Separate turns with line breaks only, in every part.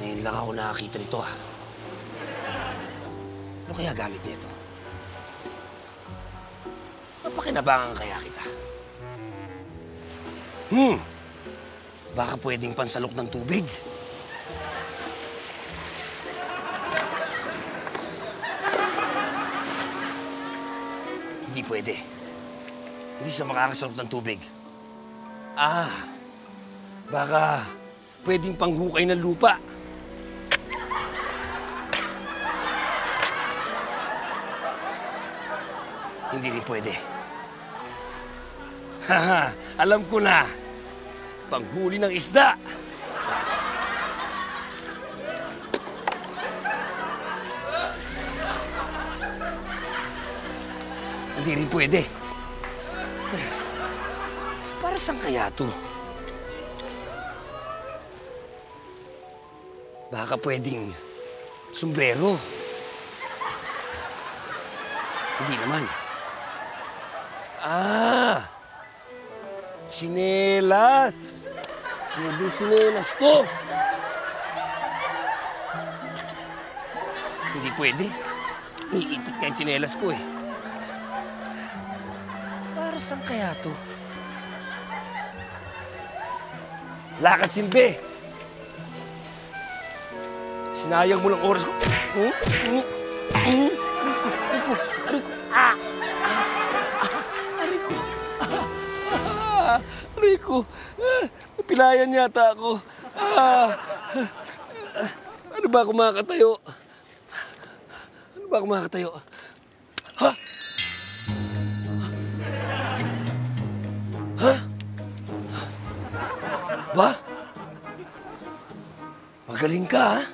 Ngayon lang ako nakakita nito, ha? Ano kaya gamit nito? Mapakinabangan kaya kita? Baka pwedeng pansalok ng tubig? Hindi pwede. Hindi siya makakasalok ng tubig. Baka pwedeng panghukay ng lupa. Hindi rin pwede. Alam ko na. Panghuli ng isda. Hindi rin pwede. Para saan kaya to? Baka pwedeng sombrero. Hindi naman. Tsinelas. Pwedeng tsinelas to. Hindi pwede. Iipit ka yung tsinelas ko, eh. Para saan kaya to? Wala kang silbi. Sinayang mo lang oras ko. Rico, napilayan yata ako. Ano ba ako makakatayo? Ha? Ba? Magaling ka, ha?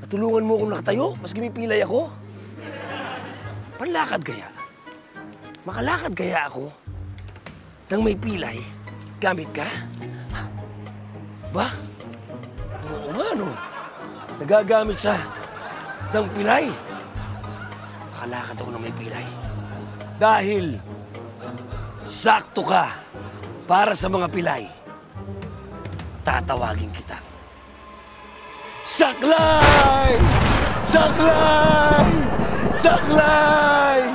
Natulungan mo akong nakatayo, mas gimipilay ako. Panlakad kaya? Makalakad kaya ako? Nang may pilay, gamit ka? Ba? Oo nga, no? Nagagamit sa ng pilay. Makalakad ako nang may pilay. Dahil sakto ka para sa mga pilay. Tatawagin kita. Saklay! Saklay! Saklay!